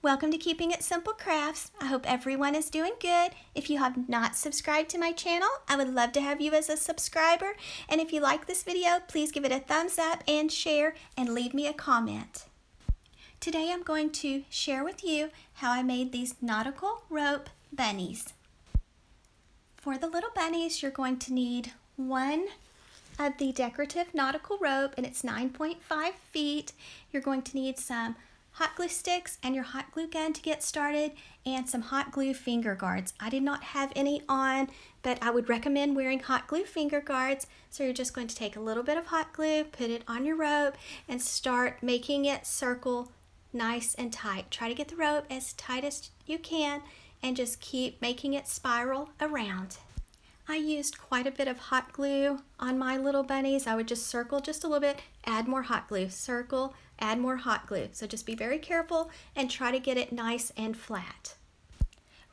Welcome to Keeping It Simple Crafts. I hope everyone is doing good. If you have not subscribed to my channel, I would love to have you as a subscriber. And if you like this video, please give it a thumbs up and share and leave me a comment. Today I'm going to share with you how I made these nautical rope bunnies. For the little bunnies, you're going to need one of the decorative nautical rope, and it's 9.5 feet. You're going to need some hot glue sticks and your hot glue gun to get started, and some hot glue finger guards. I did not have any on, but I would recommend wearing hot glue finger guards. So you're just going to take a little bit of hot glue, put it on your rope, and start making it circle nice and tight. Try to get the rope as tight as you can and just keep making it spiral around. I used quite a bit of hot glue on my little bunnies. I would just circle just a little bit, add more hot glue, circle, add more hot glue. So just be very careful and try to get it nice and flat.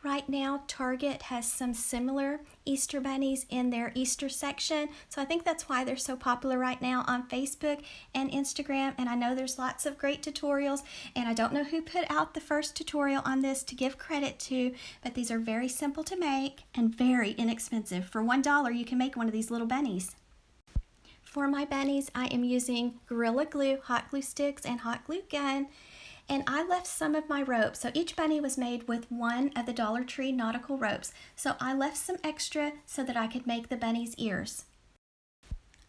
Right now, Target has some similar Easter bunnies in their Easter section. So I think that's why they're so popular right now on Facebook and Instagram. And I know there's lots of great tutorials. And I don't know who put out the first tutorial on this to give credit to, but these are very simple to make and very inexpensive. For $1, you can make one of these little bunnies. For my bunnies, I am using Gorilla Glue, hot glue sticks, and hot glue gun. And I left some of my rope. So each bunny was made with one of the Dollar Tree nautical ropes. So I left some extra so that I could make the bunny's ears.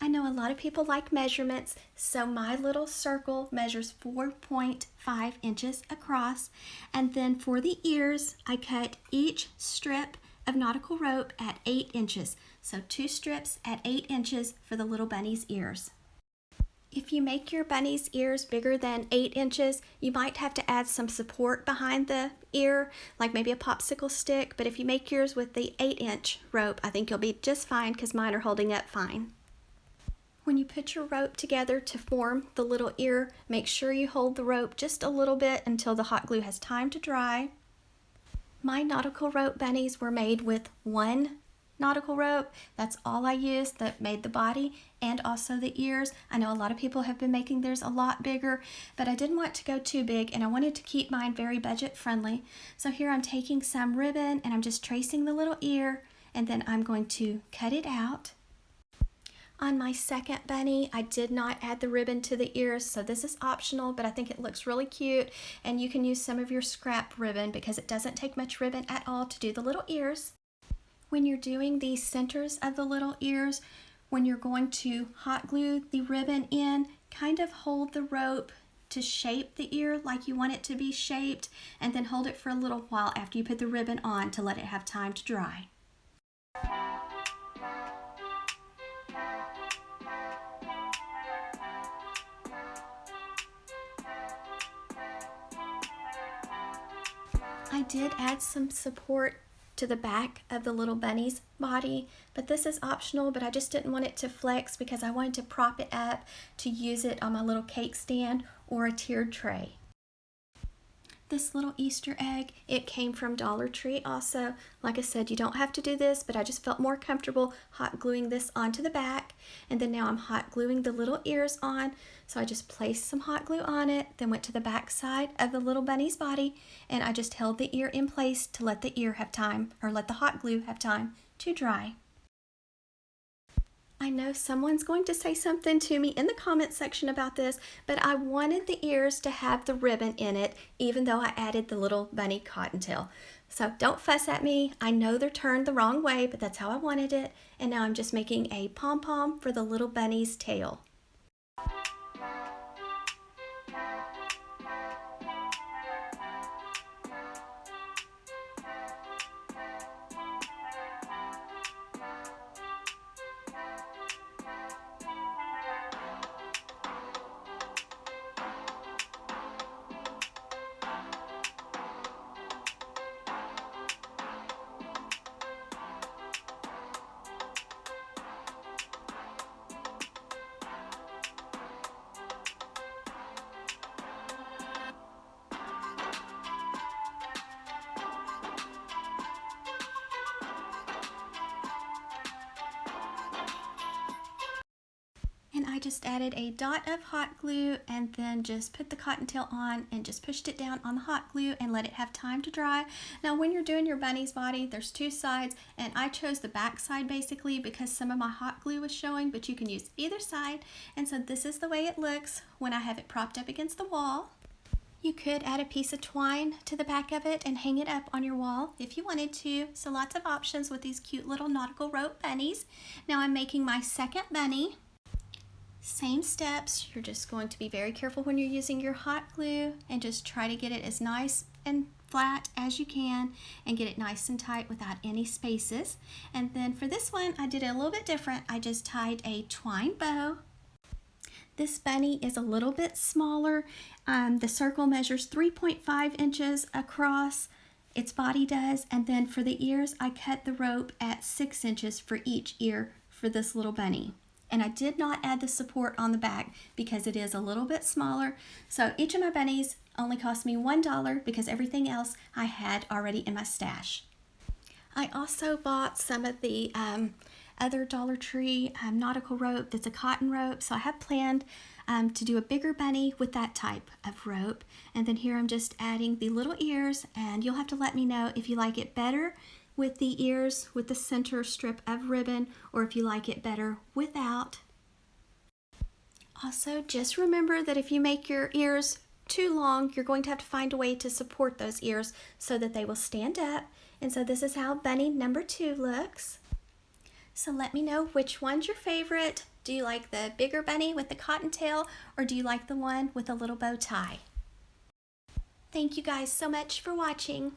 I know a lot of people like measurements, so my little circle measures 4.5 inches across. And then for the ears, I cut each strip of nautical rope at 8 inches. So 2 strips at 8 inches for the little bunny's ears. If you make your bunny's ears bigger than 8 inches, you might have to add some support behind the ear, like maybe a popsicle stick. But if you make yours with the 8-inch rope, I think you'll be just fine because mine are holding up fine. When you put your rope together to form the little ear, make sure you hold the rope just a little bit until the hot glue has time to dry. My nautical rope bunnies were made with one nautical rope. That's all I used that made the body and also the ears. I know a lot of people have been making theirs a lot bigger, but I didn't want to go too big and I wanted to keep mine very budget friendly. So here I'm taking some ribbon and I'm just tracing the little ear, and then I'm going to cut it out. On my second bunny, I did not add the ribbon to the ears, so this is optional, but I think it looks really cute, and you can use some of your scrap ribbon because it doesn't take much ribbon at all to do the little ears. When you're doing the centers of the little ears, when you're going to hot glue the ribbon in, kind of hold the rope to shape the ear like you want it to be shaped, and then hold it for a little while after you put the ribbon on to let it have time to dry. I did add some support to the back of the little bunny's body, but this is optional, but I just didn't want it to flex because I wanted to prop it up to use it on my little cake stand or a tiered tray. This little Easter egg, it came from Dollar Tree also. Like I said, you don't have to do this, but I just felt more comfortable hot gluing this onto the back. And then now I'm hot gluing the little ears on. So I just placed some hot glue on it, then went to the back side of the little bunny's body, and I just held the ear in place to let the ear have time, or let the hot glue have time to dry. I know someone's going to say something to me in the comment section about this, but I wanted the ears to have the ribbon in it, even though I added the little bunny cottontail. So don't fuss at me. I know they're turned the wrong way, but that's how I wanted it. And now I'm just making a pom-pom for the little bunny's tail. just added a dot of hot glue and then just put the cottontail on and just pushed it down on the hot glue and let it have time to dry. Now when you're doing your bunny's body, there's two sides, and I chose the back side basically because some of my hot glue was showing, but you can use either side. And so this is the way it looks when I have it propped up against the wall. You could add a piece of twine to the back of it and hang it up on your wall if you wanted to. So lots of options with these cute little nautical rope bunnies. Now I'm making my second bunny. Same steps. You're just going to be very careful when you're using your hot glue and just try to get it as nice and flat as you can and get it nice and tight without any spaces. And then for this one, I did it a little bit different. I just tied a twine bow. This bunny is a little bit smaller. The circle measures 3.5 inches across, its body does, and then for the ears, I cut the rope at 6 inches for each ear for this little bunny. And I did not add the support on the back because it is a little bit smaller. So each of my bunnies only cost me $1 because everything else I had already in my stash. I also bought some of the other Dollar Tree nautical rope that's a cotton rope. So I have planned to do a bigger bunny with that type of rope. And then here I'm just adding the little ears, and you'll have to let me know if you like it better with the ears with the center strip of ribbon or if you like it better without. Also, just remember that if you make your ears too long, you're going to have to find a way to support those ears so that they will stand up. And so this is how bunny number 2 looks. So let me know which one's your favorite. Do you like the bigger bunny with the cottontail, or do you like the one with a little bow tie? Thank you guys so much for watching.